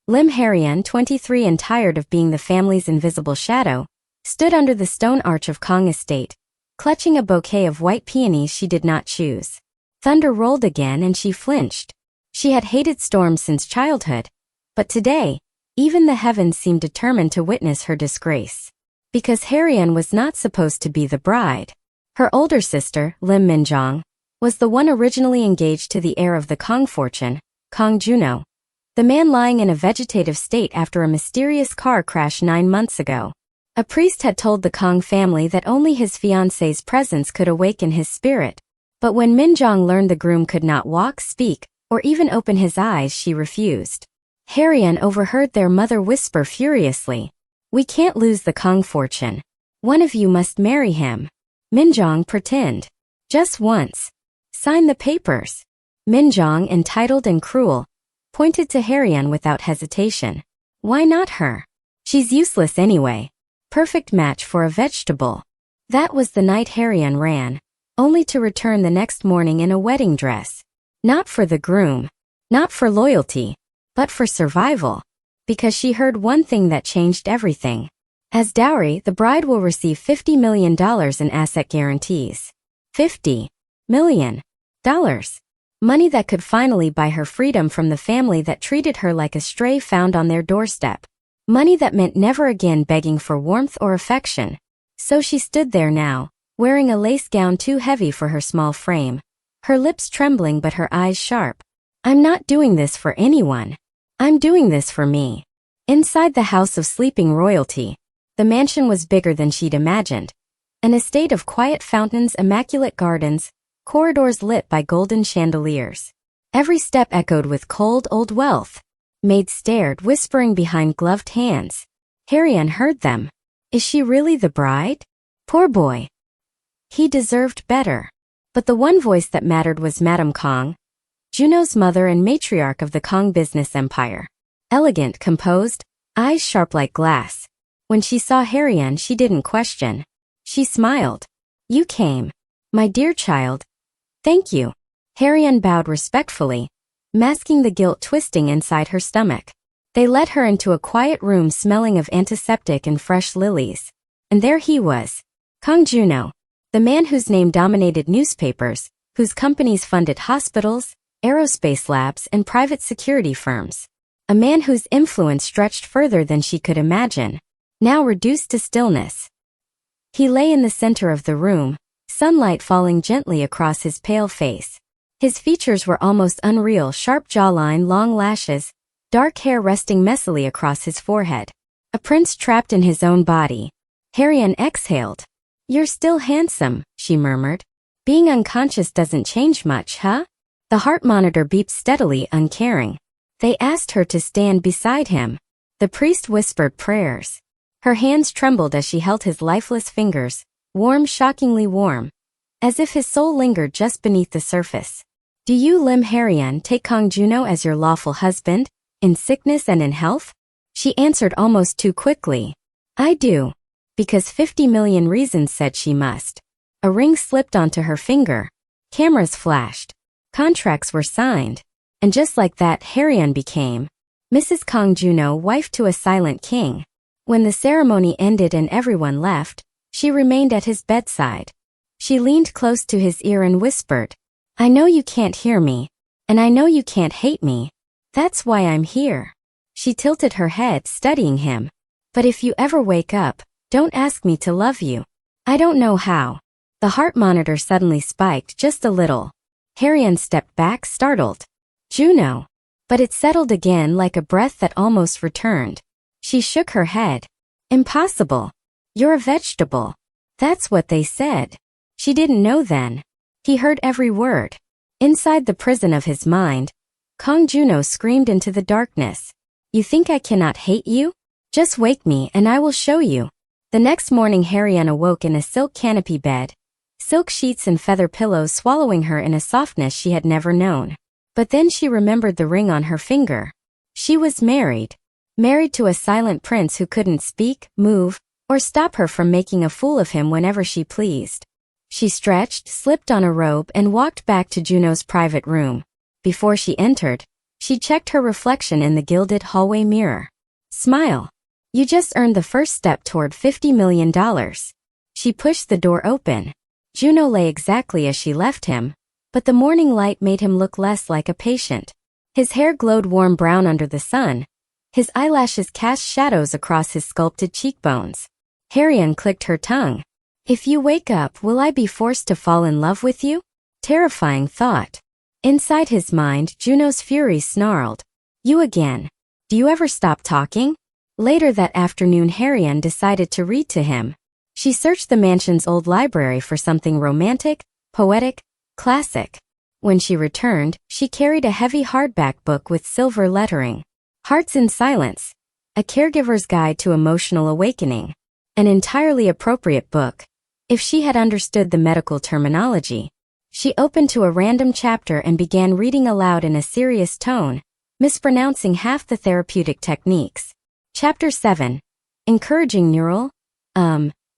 Lim Harian, 23 and tired of being the family's invisible shadow, stood under the stone arch of Kong Estate, clutching a bouquet of white peonies she did not choose. Thunder rolled again and she flinched. She had hated storms since childhood, but today, even the heavens seemed determined to witness her disgrace. Because Harian was not supposed to be the bride. Her older sister, Lim Minjong, was the one originally engaged to the heir of the Kong fortune, Kong Juno, the man lying in a vegetative state after a mysterious car crash 9 months ago. A priest had told the Kong family that only his fiancée's presence could awaken his spirit. But when Minjong learned the groom could not walk, speak, or even open his eyes, she refused. Harian overheard their mother whisper furiously, "We can't lose the Kong fortune. One of you must marry him." Minjong, pretend. Just once. Sign the papers. Minjong, entitled and cruel, pointed to Harian without hesitation. Why not her? She's useless anyway. Perfect match for a vegetable. That was the night Harian ran, only to return the next morning in a wedding dress. Not for the groom. Not for loyalty. But for survival. Because she heard one thing that changed everything. As dowry, the bride will receive $50 million in asset guarantees. $50 million. Money that could finally buy her freedom from the family that treated her like a stray found on their doorstep. Money that meant never again begging for warmth or affection. So she stood there now, wearing a lace gown too heavy for her small frame. Her lips trembling but her eyes sharp. I'm not doing this for anyone. I'm doing this for me. Inside the house of sleeping royalty, the mansion was bigger than she'd imagined. An estate of quiet fountains, immaculate gardens, corridors lit by golden chandeliers. Every step echoed with cold old wealth. Maids stared, whispering behind gloved hands. Harian heard them. Is she really the bride? Poor boy. He deserved better. But the one voice that mattered was Madame Kong, Juno's mother and matriarch of the Kong business empire. Elegant, composed, eyes sharp like glass. When she saw Harian, she didn't question. She smiled. You came. My dear child. Thank you. Harian bowed respectfully, masking the guilt twisting inside her stomach. They led her into a quiet room smelling of antiseptic and fresh lilies. And there he was. Kong Juno. The man whose name dominated newspapers, whose companies funded hospitals, aerospace labs, and private security firms. A man whose influence stretched further than she could imagine, now reduced to stillness. He lay in the center of the room, sunlight falling gently across his pale face. His features were almost unreal, sharp jawline, long lashes, dark hair resting messily across his forehead. A prince trapped in his own body. Harian exhaled. You're still handsome, she murmured. Being unconscious doesn't change much, huh? The heart monitor beeped steadily, uncaring. They asked her to stand beside him. The priest whispered prayers. Her hands trembled as she held his lifeless fingers, warm, shockingly warm, as if his soul lingered just beneath the surface. Do you, Lim Harian, take Kong Juno as your lawful husband, in sickness and in health? She answered almost too quickly. I do. Because 50 million reasons said she must. A ring slipped onto her finger. Cameras flashed. Contracts were signed. And just like that, Harian became Mrs. Kong Juno, wife to a silent king. When the ceremony ended and everyone left, she remained at his bedside. She leaned close to his ear and whispered, I know you can't hear me, and I know you can't hate me. That's why I'm here. She tilted her head, studying him. But if you ever wake up, don't ask me to love you. I don't know how. The heart monitor suddenly spiked just a little. Harian stepped back, startled. Juno. But it settled again like a breath that almost returned. She shook her head. Impossible. You're a vegetable. That's what they said. She didn't know then. He heard every word. Inside the prison of his mind, Kong Juno screamed into the darkness. You think I cannot hate you? Just wake me and I will show you. The next morning Harian awoke in a silk canopy bed, silk sheets and feather pillows swallowing her in a softness she had never known. But then she remembered the ring on her finger. She was married. Married to a silent prince who couldn't speak, move, or stop her from making a fool of him whenever she pleased. She stretched, slipped on a robe, and walked back to Juno's private room. Before she entered, She checked her reflection in the gilded hallway mirror. Smile. You just earned the first step toward $50 million. She pushed the door open. Juno lay exactly as she left him, but the morning light made him look less like a patient. His hair glowed warm brown under the sun. His eyelashes cast shadows across his sculpted cheekbones. Harry unclicked her tongue. If you wake up, will I be forced to fall in love with you? Terrifying thought. Inside his mind, Juno's fury snarled. You again. Do you ever stop talking? Later that afternoon, Harrian decided to read to him. She searched the mansion's old library for something romantic, poetic, classic. When she returned, she carried a heavy hardback book with silver lettering. Hearts in Silence, A Caregiver's Guide to Emotional Awakening. An entirely appropriate book, if she had understood the medical terminology. She opened to a random chapter and began reading aloud in a serious tone, mispronouncing half the therapeutic techniques. Chapter 7. Encouraging Neural,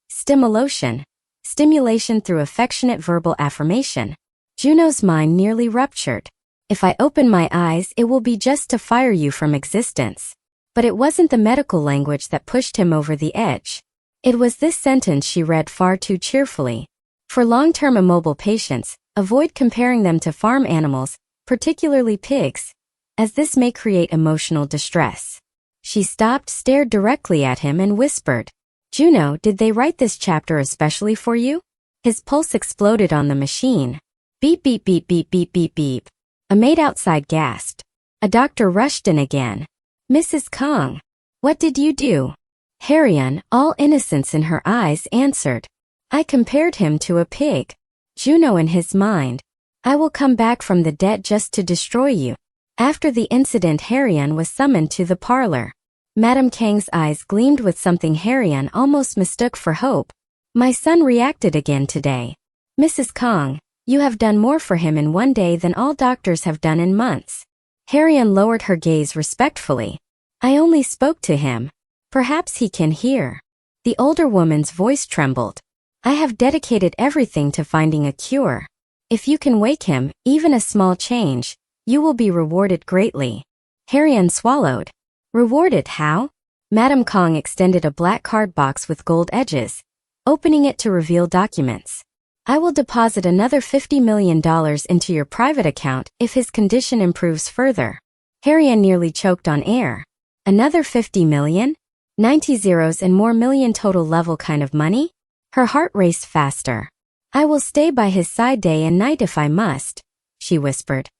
Stimulation. Stimulation through affectionate verbal affirmation. Juno's mind nearly ruptured. If I open my eyes, it will be just to fire you from existence. But it wasn't the medical language that pushed him over the edge. It was this sentence she read far too cheerfully. For long-term immobile patients, avoid comparing them to farm animals, particularly pigs, as this may create emotional distress. She stopped, stared directly at him and whispered, Juno, did they write this chapter especially for you? His pulse exploded on the machine. Beep beep beep beep beep beep beep. A maid outside gasped. A doctor rushed in again. Mrs. Kong, what did you do? Harrian, all innocence in her eyes, answered. I compared him to a pig. Juno in his mind. I will come back from the dead just to destroy you. After the incident, Harrian was summoned to the parlor. Madame Kang's eyes gleamed with something Harrian almost mistook for hope. My son reacted again today. Mrs. Kong, you have done more for him in one day than all doctors have done in months. Harrian lowered her gaze respectfully. I only spoke to him. Perhaps he can hear. The older woman's voice trembled. I have dedicated everything to finding a cure. If you can wake him, even a small change, you will be rewarded greatly. Harrian swallowed. Rewarded how? Madame Kong extended a black card box with gold edges, opening it to reveal documents. I will deposit another $50 million into your private account if his condition improves further. Harrian nearly choked on air. Another 50 million? 90 zeros and more million total level kind of money? Her heart raced faster. I will stay by his side day and night if I must, she whispered.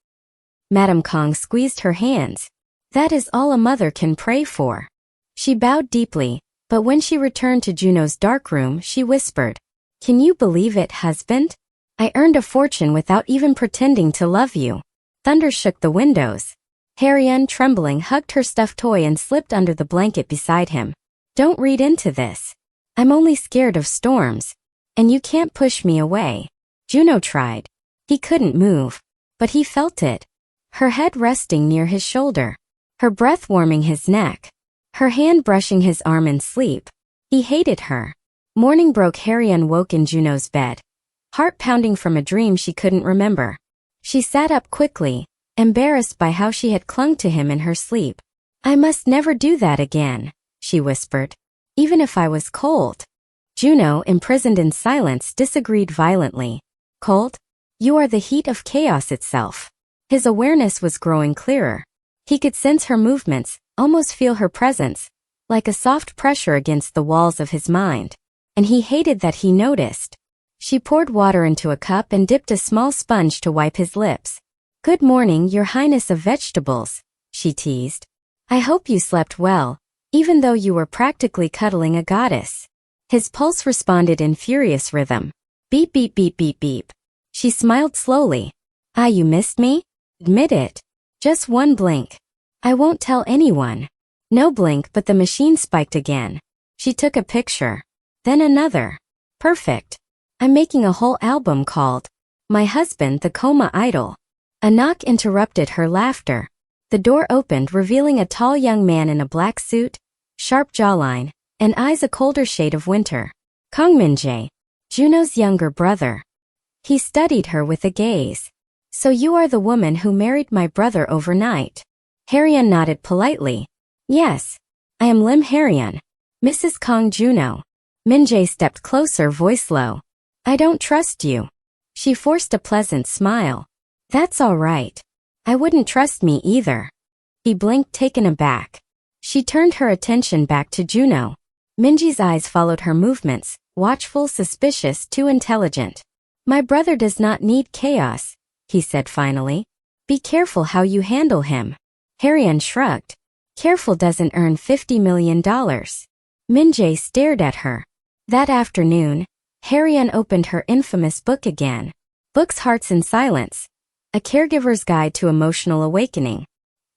Madame Kong squeezed her hands. That is all a mother can pray for. She bowed deeply, but when she returned to Juno's dark room, she whispered, Can you believe it, husband? I earned a fortune without even pretending to love you. Thunder shook the windows. Harrian, trembling, hugged her stuffed toy and slipped under the blanket beside him. Don't read into this. I'm only scared of storms. And you can't push me away. Juno tried. He couldn't move. But he felt it. Her head resting near his shoulder. Her breath warming his neck. Her hand brushing his arm in sleep. He hated her. Morning broke. Harrian woke in Juno's bed. Heart pounding from a dream she couldn't remember. She sat up quickly, embarrassed by how she had clung to him in her sleep. I must never do that again, she whispered. Even if I was cold. Juno, imprisoned in silence, disagreed violently. Cold? You are the heat of chaos itself. His awareness was growing clearer. He could sense her movements, almost feel her presence, like a soft pressure against the walls of his mind. And he hated that he noticed. She poured water into a cup and dipped a small sponge to wipe his lips. Good morning, Your Highness of Vegetables, she teased. I hope you slept well, even though you were practically cuddling a goddess. His pulse responded in furious rhythm. Beep beep beep beep beep. She smiled slowly. Ah, you missed me? Admit it. Just one blink. I won't tell anyone. No blink, but the machine spiked again. She took a picture. Then another. Perfect. I'm making a whole album called My Husband the Coma Idol. A knock interrupted her laughter. The door opened, revealing a tall young man in a black suit, sharp jawline, and eyes a colder shade of winter. Kong Min-jae, Juno's younger brother. He studied her with a gaze. So you are the woman who married my brother overnight. Harrian nodded politely. Yes. I am Lim Harrian. Mrs. Kong Juno. Minjae stepped closer, voice low. I don't trust you. She forced a pleasant smile. That's all right. I wouldn't trust me either. He blinked, taken aback. She turned her attention back to Juno. Minji's eyes followed her movements, watchful, suspicious, too intelligent. My brother does not need chaos, he said finally. Be careful how you handle him. Harrian shrugged. Careful doesn't earn $50 million. Minjae stared at her. That afternoon, Harrian opened her infamous book again. Book's Hearts in Silence. A Caregiver's Guide to Emotional Awakening.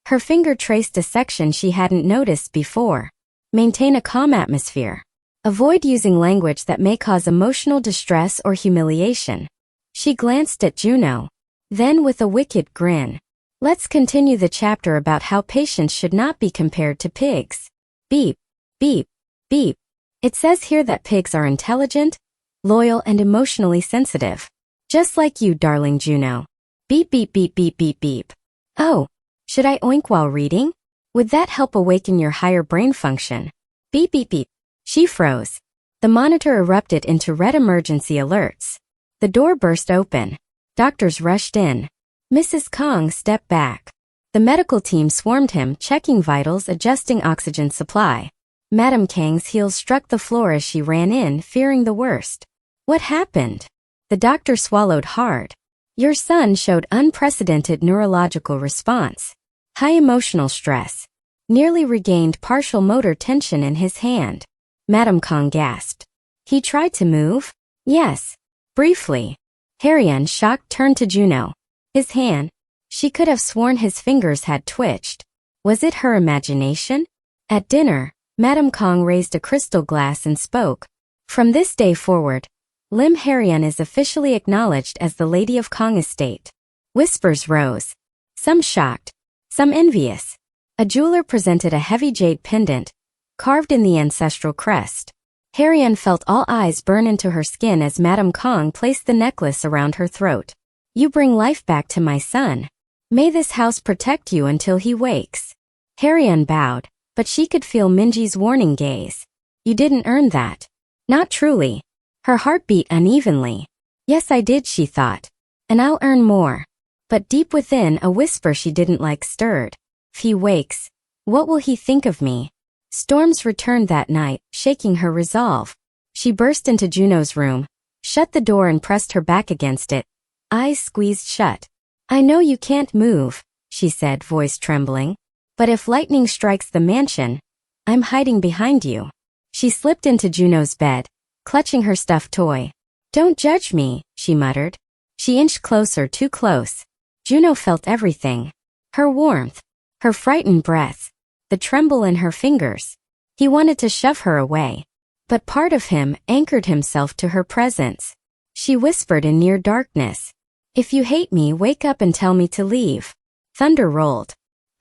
Her finger traced a section she hadn't noticed before. Maintain a calm atmosphere. Avoid using language that may cause emotional distress or humiliation. She glanced at Juno. Then with a wicked grin. Let's continue the chapter about how patients should not be compared to pigs. Beep, beep, beep. It says here that pigs are intelligent, loyal, and emotionally sensitive. Just like you, darling Juno. Beep, beep, beep, beep, beep, beep. Oh, should I oink while reading? Would that help awaken your higher brain function? Beep, beep, beep. She froze. The monitor erupted into red emergency alerts. The door burst open. Doctors rushed in. Mrs. Kong stepped back. The medical team swarmed him, checking vitals, adjusting oxygen supply. Madame Kang's heels struck the floor as she ran in, fearing the worst. What happened? The doctor swallowed hard. Your son showed unprecedented neurological response. High emotional stress. Nearly regained partial motor tension in his hand. Madame Kong gasped. He tried to move? Yes. Briefly. Harrian, shocked, turned to Juno. His hand. She could have sworn his fingers had twitched. Was it her imagination? At dinner, Madame Kong raised a crystal glass and spoke. From this day forward, Lim Harrian is officially acknowledged as the Lady of Kong Estate. Whispers rose. Some shocked. Some envious. A jeweler presented a heavy jade pendant, carved in the ancestral crest. Harrian felt all eyes burn into her skin as Madame Kong placed the necklace around her throat. You bring life back to my son. May this house protect you until he wakes. Harrian bowed, but she could feel Minji's warning gaze. You didn't earn that. Not truly. Her heart beat unevenly. Yes, I did, she thought. And I'll earn more. But deep within, a whisper she didn't like stirred. If he wakes, what will he think of me? Storms returned that night, shaking her resolve. She burst into Juno's room, shut the door and pressed her back against it, eyes squeezed shut. I know you can't move, she said, voice trembling. But if lightning strikes the mansion, I'm hiding behind you. She slipped into Juno's bed, clutching her stuffed toy. Don't judge me, she muttered. She inched closer, too close. Juno felt everything. Her warmth, her frightened breath, the tremble in her fingers. He wanted to shove her away. But part of him anchored himself to her presence. She whispered in near darkness. If you hate me, wake up and tell me to leave. Thunder rolled.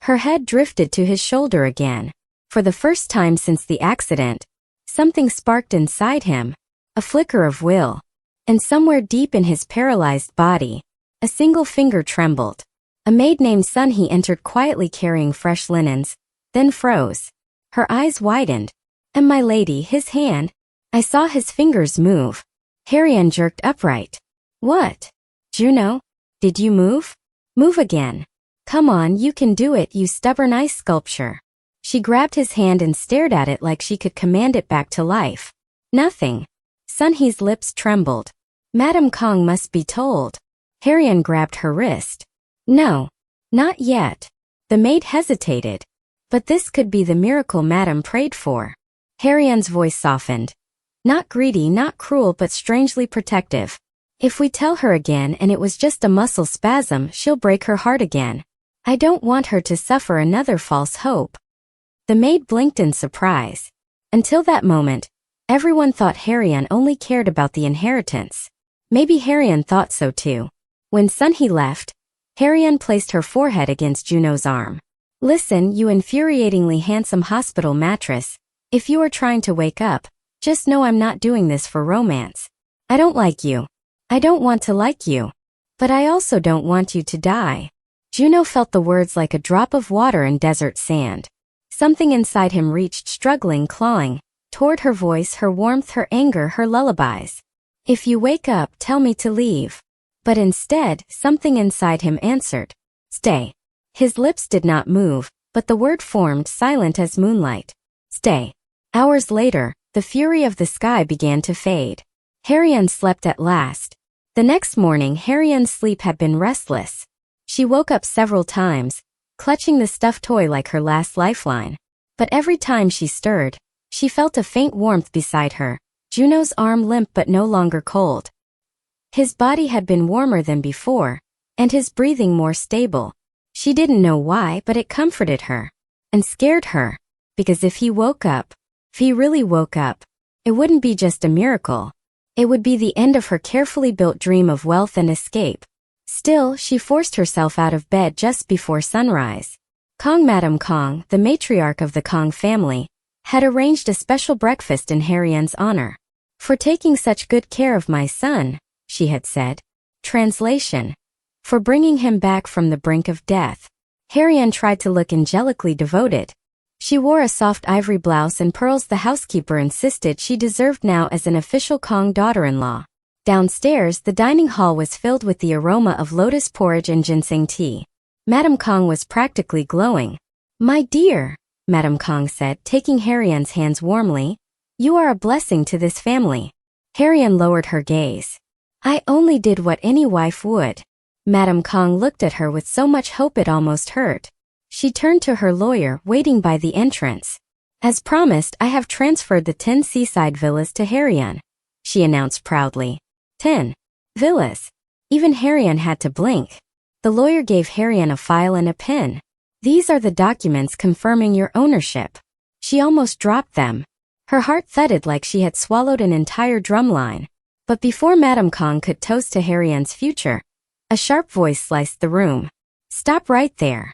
Her head drifted to his shoulder again. For the first time since the accident, something sparked inside him. A flicker of will. And somewhere deep in his paralyzed body, a single finger trembled. A maid named Sun he entered quietly carrying fresh linens, then froze. Her eyes widened. And my lady, his hand. I saw his fingers move. Harrian jerked upright. What? Juno? Did you move? Move again. Come on, you can do it, you stubborn ice sculpture. She grabbed his hand and stared at it like she could command it back to life. Nothing. Sun He's lips trembled. Madame Kong must be told. Harrian grabbed her wrist. No. Not yet. The maid hesitated. But this could be the miracle Madame prayed for. Harrian's voice softened. Not greedy, not cruel, but strangely protective. If we tell her again and it was just a muscle spasm, she'll break her heart again. I don't want her to suffer another false hope. The maid blinked in surprise. Until that moment, everyone thought Harrian only cared about the inheritance. Maybe Harrian thought so too. When Sun He left, Harrian placed her forehead against Juno's arm. Listen, you infuriatingly handsome hospital mattress. If you are trying to wake up, just know I'm not doing this for romance. I don't like you. I don't want to like you. But I also don't want you to die. Juno felt the words like a drop of water in desert sand. Something inside him reached, struggling, clawing, toward her voice, her warmth, her anger, her lullabies. If you wake up, tell me to leave. But instead, something inside him answered, stay. His lips did not move, but the word formed, silent as moonlight. Stay. Hours later, the fury of the sky began to fade. Harian slept at last. The next morning, Harian's sleep had been restless. She woke up several times, clutching the stuffed toy like her last lifeline. But every time she stirred, she felt a faint warmth beside her, Juno's arm limp but no longer cold. His body had been warmer than before, and his breathing more stable. She didn't know why, but it comforted her. And scared her. Because if he really woke up, it wouldn't be just a miracle. It would be the end of her carefully built dream of wealth and escape. Still, she forced herself out of bed just before sunrise. Madam Kong, the matriarch of the Kong family, had arranged a special breakfast in Harian's honor. For taking such good care of my son, she had said. Translation. For bringing him back from the brink of death. Harian tried to look angelically devoted. She wore a soft ivory blouse and pearls the housekeeper insisted she deserved now as an official Kong daughter-in-law. Downstairs, the dining hall was filled with the aroma of lotus porridge and ginseng tea. Madam Kong was practically glowing. My dear, Madam Kong said, taking Harian's hands warmly, you are a blessing to this family. Harian lowered her gaze. I only did what any wife would. Madam Kong looked at her with so much hope it almost hurt. She turned to her lawyer waiting by the entrance. As promised, I have transferred the 10 seaside villas to Harian, she announced proudly. 10 villas. Even Harian had to blink. The lawyer gave Harian a file and a pen. These are the documents confirming your ownership. She almost dropped them. Her heart thudded like she had swallowed an entire drumline. But before Madam Kong could toast to Harian's future, a sharp voice sliced the room. Stop right there.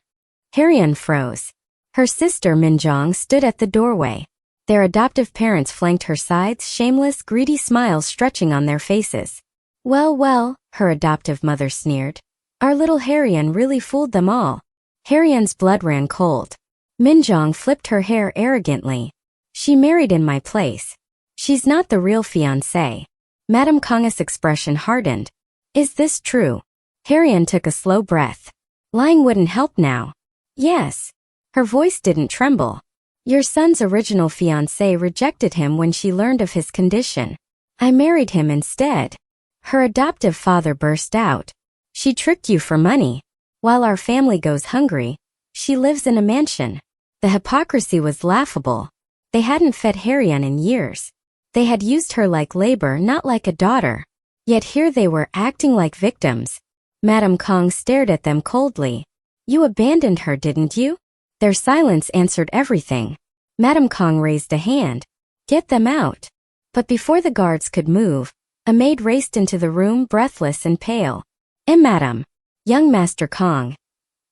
Harian froze. Her sister Minjong stood at the doorway. Their adoptive parents flanked her sides, shameless, greedy smiles stretching on their faces. Well, her adoptive mother sneered. Our little Harian really fooled them all. Harian's blood ran cold. Minjong flipped her hair arrogantly. She married in my place. She's not the real fiancé. Madam Kong's expression hardened. Is this true? Harian took a slow breath. Lying wouldn't help now. Yes. Her voice didn't tremble. Your son's original fiancé rejected him when she learned of his condition. I married him instead. Her adoptive father burst out. She tricked you for money. While our family goes hungry, she lives in a mansion. The hypocrisy was laughable. They hadn't fed Harian in years. They had used her like labor, not like a daughter. Yet here they were acting like victims. Madam Kong stared at them coldly. You abandoned her, didn't you? Their silence answered everything. Madam Kong raised a hand. Get them out. But before the guards could move, a maid raced into the room, breathless and pale. Madam. Young Master Kong.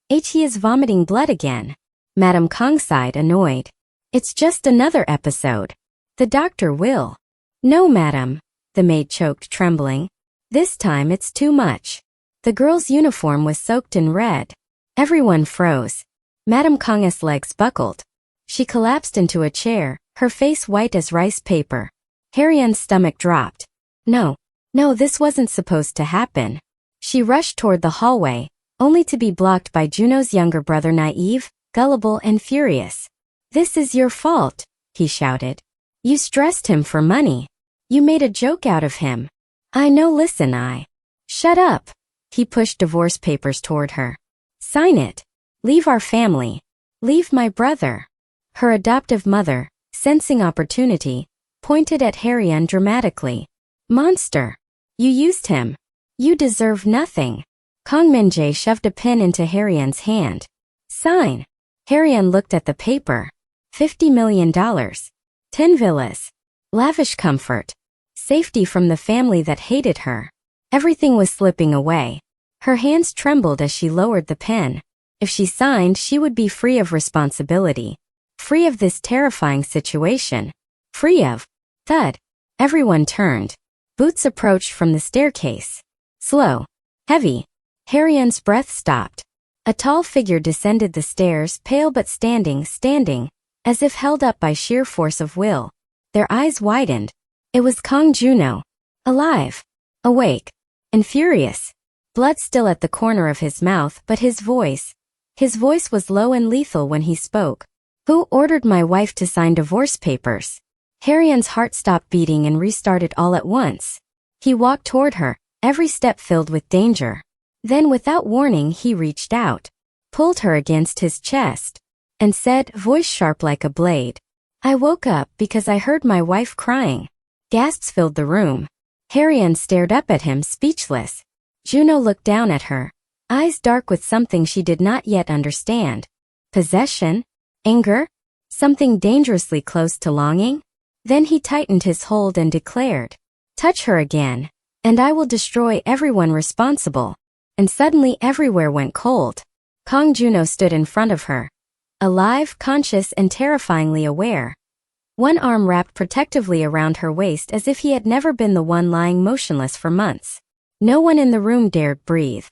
He is vomiting blood again. Madam Kong sighed, annoyed. It's just another episode. The doctor will. No, madam. The maid choked, trembling. This time it's too much. The girl's uniform was soaked in red. Everyone froze. Madam Kong's legs buckled. She collapsed into a chair, her face white as rice paper. Harian's stomach dropped. No, this wasn't supposed to happen. She rushed toward the hallway, only to be blocked by Juno's younger brother, naive, gullible, and furious. This is your fault, he shouted. You stressed him for money. You made a joke out of him. I know, listen, Shut up. He pushed divorce papers toward her. Sign it. Leave our family. Leave my brother. Her adoptive mother, sensing opportunity, pointed at Harian dramatically. Monster. You used him. You deserve nothing. Kong Minjae shoved a pen into Harian's hand. Sign. Harian looked at the paper. $50 million. 10 villas. Lavish comfort. Safety from the family that hated her. Everything was slipping away. Her hands trembled as she lowered the pen. If she signed, she would be free of responsibility. Free of this terrifying situation. Free of... Thud. Everyone turned. Boots approached from the staircase. Slow. Heavy. Harian's breath stopped. A tall figure descended the stairs, pale but standing, as if held up by sheer force of will. Their eyes widened. It was Kong Juno. Alive. Awake. And furious. Blood still at the corner of his mouth, but his voice was low and lethal when he spoke. Who ordered my wife to sign divorce papers? Harrian's heart stopped beating and restarted all at once. He walked toward her, every step filled with danger. Then without warning he reached out, pulled her against his chest, and said, voice sharp like a blade, I woke up because I heard my wife crying. Gasps filled the room. Harrian stared up at him, speechless. Juno looked down at her, eyes dark with something she did not yet understand. Possession? Anger? Something dangerously close to longing? Then he tightened his hold and declared, touch her again, and I will destroy everyone responsible. And suddenly everywhere went cold. Kong Juno stood in front of her, alive, conscious, and terrifyingly aware. One arm wrapped protectively around her waist as if he had never been the one lying motionless for months. No one in the room dared breathe.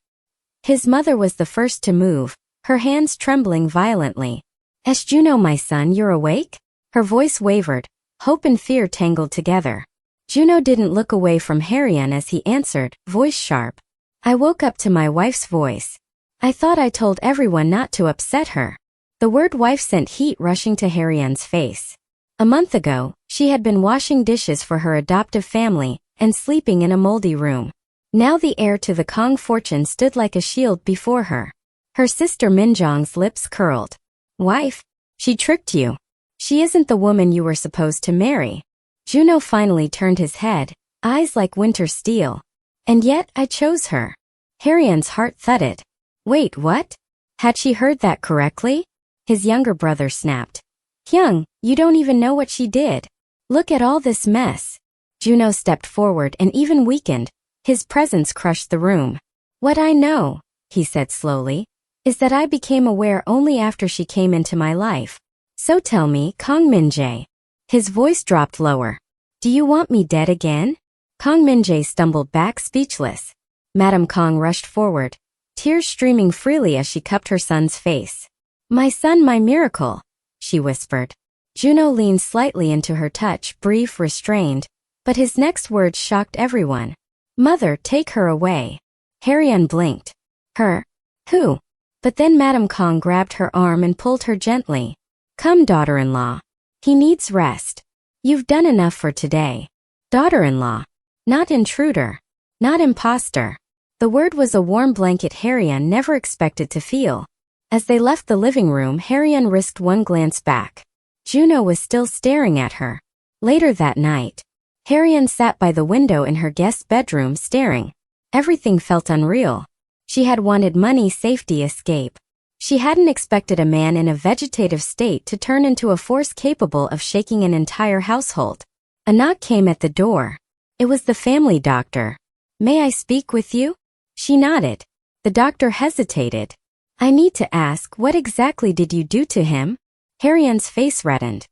His mother was the first to move, her hands trembling violently. Juno, my son, you're awake? Her voice wavered, hope and fear tangled together. Juno didn't look away from Harrian as he answered, voice sharp. I woke up to my wife's voice. I thought I told everyone not to upset her. The word wife sent heat rushing to Harrian's face. A month ago, she had been washing dishes for her adoptive family and sleeping in a moldy room. Now the heir to the Kong fortune stood like a shield before her. Her sister Minjong's lips curled. Wife? She tricked you. She isn't the woman you were supposed to marry. Juno finally turned his head, eyes like winter steel. And yet I chose her. Harrian's heart thudded. Wait, what? Had she heard that correctly? His younger brother snapped. Hyung, you don't even know what she did. Look at all this mess. Juno stepped forward and even weakened. His presence crushed the room. What I know, he said slowly, is that I became aware only after she came into my life. So tell me, Kong Min-jae. His voice dropped lower. Do you want me dead again? Kong Min-jae stumbled back, speechless. Madame Kong rushed forward, tears streaming freely as she cupped her son's face. My son, my miracle, she whispered. Juno leaned slightly into her touch, brief, restrained, but his next words shocked everyone. Mother, take her away. Harrian blinked. Her? Who? But then Madame Kong grabbed her arm and pulled her gently. Come, daughter-in-law. He needs rest. You've done enough for today. Daughter-in-law. Not intruder. Not imposter. The word was a warm blanket Harrian never expected to feel. As they left the living room, Harrian risked one glance back. Juno was still staring at her. Later that night, Harrian sat by the window in her guest's bedroom staring. Everything felt unreal. She had wanted money, safety, escape. She hadn't expected a man in a vegetative state to turn into a force capable of shaking an entire household. A knock came at the door. It was the family doctor. May I speak with you? She nodded. The doctor hesitated. I need to ask, what exactly did you do to him? Harrian's face reddened.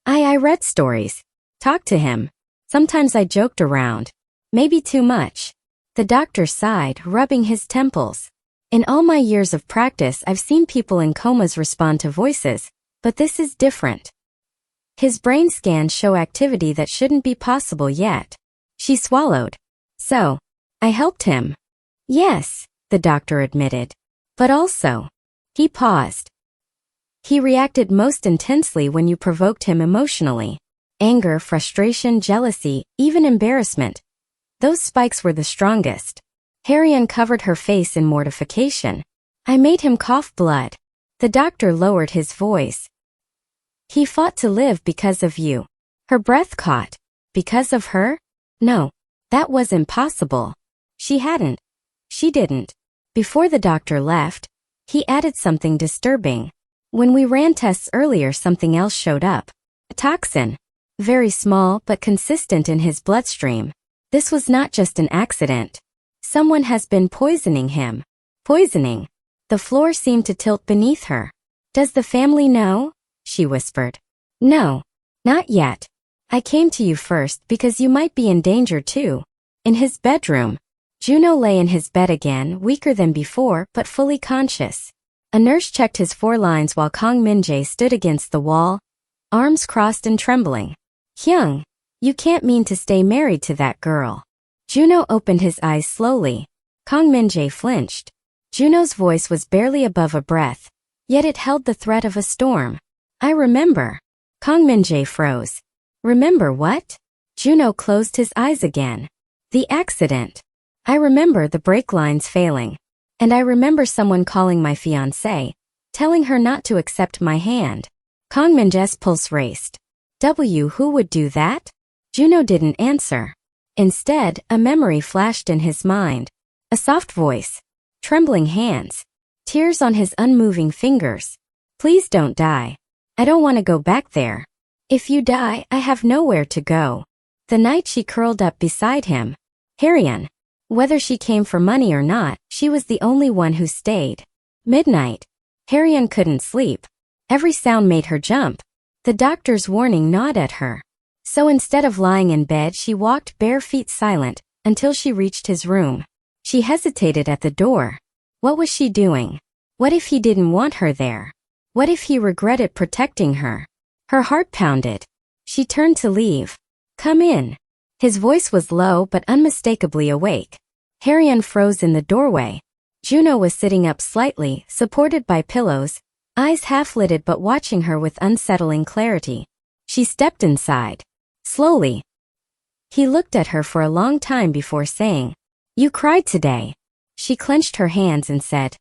I read stories. Talked to him. Sometimes I joked around. Maybe too much. The doctor sighed, rubbing his temples. In all my years of practice, I've seen people in comas respond to voices, but this is different. His brain scans show activity that shouldn't be possible yet. She swallowed. So, I helped him. Yes, the doctor admitted. But also, he paused. He reacted most intensely when you provoked him emotionally. Anger, frustration, jealousy, even embarrassment. Those spikes were the strongest. Harrian covered her face in mortification. I made him cough blood. The doctor lowered his voice. He fought to live because of you. Her breath caught. Because of her? No, that was impossible. She didn't. Before the doctor left, he added something disturbing. When we ran tests earlier, something else showed up. A toxin. Very small but consistent in his bloodstream. This was not just an accident. Someone has been poisoning him. Poisoning. The floor seemed to tilt beneath her. Does the family know? She whispered. No, not yet. I came to you first because you might be in danger too. In his bedroom. Juno lay in his bed again, weaker than before but fully conscious. A nurse checked his 4 lines while Kang Min-jae stood against the wall, arms crossed and trembling. Hyung, you can't mean to stay married to that girl. Juno opened his eyes slowly. Kang Min-jae flinched. Juno's voice was barely above a breath, yet it held the threat of a storm. I remember. Kang Min-jae froze. Remember what? Juno closed his eyes again. The accident. I remember the brake lines failing. And I remember someone calling my fiancée, telling her not to accept my hand. Kang Min-jae's pulse raced. Who would do that? Juno didn't answer. Instead, a memory flashed in his mind. A soft voice. Trembling hands. Tears on his unmoving fingers. Please don't die. I don't want to go back there. If you die, I have nowhere to go. The night she curled up beside him. Harrion. Whether she came for money or not, she was the only one who stayed. Midnight. Harrion couldn't sleep. Every sound made her jump. The doctor's warning gnawed at her. So instead of lying in bed, she walked bare feet silent until she reached his room. She hesitated at the door. What was she doing? What if he didn't want her there? What if he regretted protecting her? Her heart pounded. She turned to leave. Come in. His voice was low but unmistakably awake. Harrion froze in the doorway. Juno was sitting up slightly, supported by pillows, eyes half-lidded but watching her with unsettling clarity. She stepped inside. Slowly. He looked at her for a long time before saying, You cried today. She clenched her hands and said,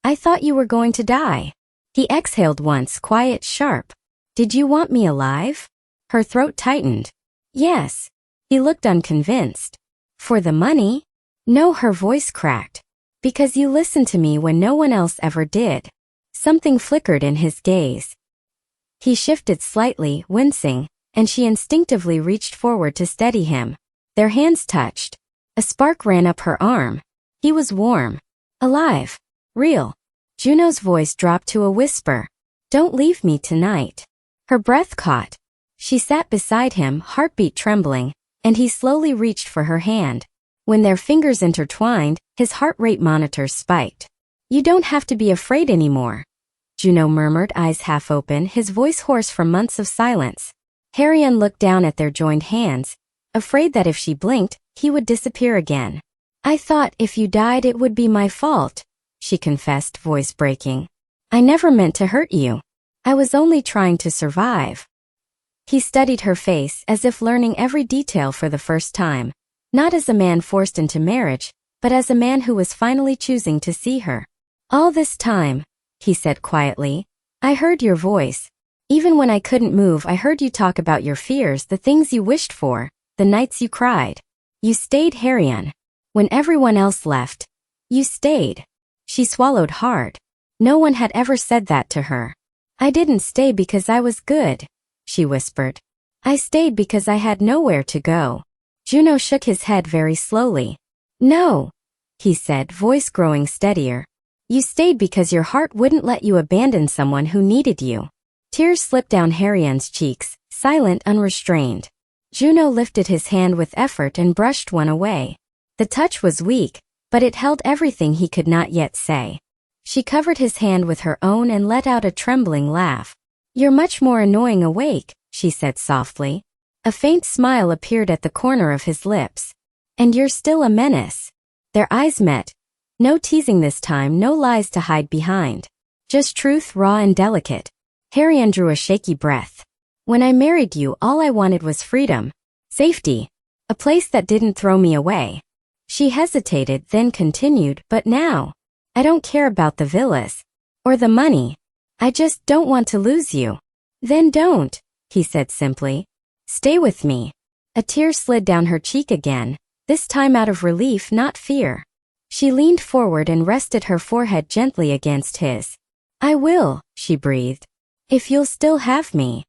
I thought you were going to die. He exhaled once, quiet, sharp. Did you want me alive? Her throat tightened. Yes. He looked unconvinced. For the money? No, her voice cracked. Because you listened to me when no one else ever did. Something flickered in his gaze. He shifted slightly, wincing, and she instinctively reached forward to steady him. Their hands touched. A spark ran up her arm. He was warm. Alive. Real. Juno's voice dropped to a whisper. Don't leave me tonight. Her breath caught. She sat beside him, heartbeat trembling, and he slowly reached for her hand. When their fingers intertwined, his heart rate monitor spiked. You don't have to be afraid anymore. Juno murmured, eyes half open, his voice hoarse from months of silence. Harrion looked down at their joined hands, afraid that if she blinked, he would disappear again. I thought if you died it would be my fault, she confessed, voice breaking. I never meant to hurt you. I was only trying to survive. He studied her face as if learning every detail for the first time, not as a man forced into marriage, but as a man who was finally choosing to see her. All this time, he said quietly, I heard your voice. Even when I couldn't move, I heard you talk about your fears, the things you wished for, the nights you cried. You stayed, Harrion. When everyone else left, you stayed. She swallowed hard. No one had ever said that to her. I didn't stay because I was good, she whispered. I stayed because I had nowhere to go. Juno shook his head very slowly. No, he said, voice growing steadier. You stayed because your heart wouldn't let you abandon someone who needed you. Tears slipped down Harrion's cheeks, silent, unrestrained. Juno lifted his hand with effort and brushed one away. The touch was weak, but it held everything he could not yet say. She covered his hand with her own and let out a trembling laugh. You're much more annoying awake, she said softly. A faint smile appeared at the corner of his lips. And you're still a menace. Their eyes met. No teasing this time, no lies to hide behind. Just truth, raw and delicate. Harrion drew a shaky breath. When I married you, all I wanted was freedom. Safety. A place that didn't throw me away. She hesitated, then continued, but now, I don't care about the villas. Or the money. I just don't want to lose you. Then don't, he said simply. Stay with me. A tear slid down her cheek again, this time out of relief, not fear. She leaned forward and rested her forehead gently against his. I will, she breathed. If you'll still have me.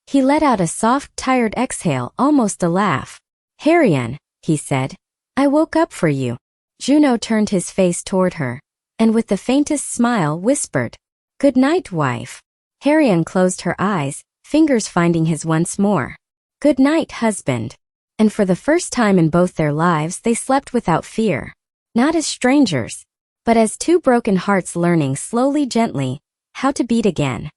He let out a soft, tired exhale, almost a laugh. Harrion, he said. I woke up for you. Juno turned his face toward her, and with the faintest smile whispered, Good night, wife. Harrion closed her eyes, fingers finding his once more. Good night, husband. And for the first time in both their lives they slept without fear. Not as strangers. but as two broken hearts learning slowly gently how to beat again.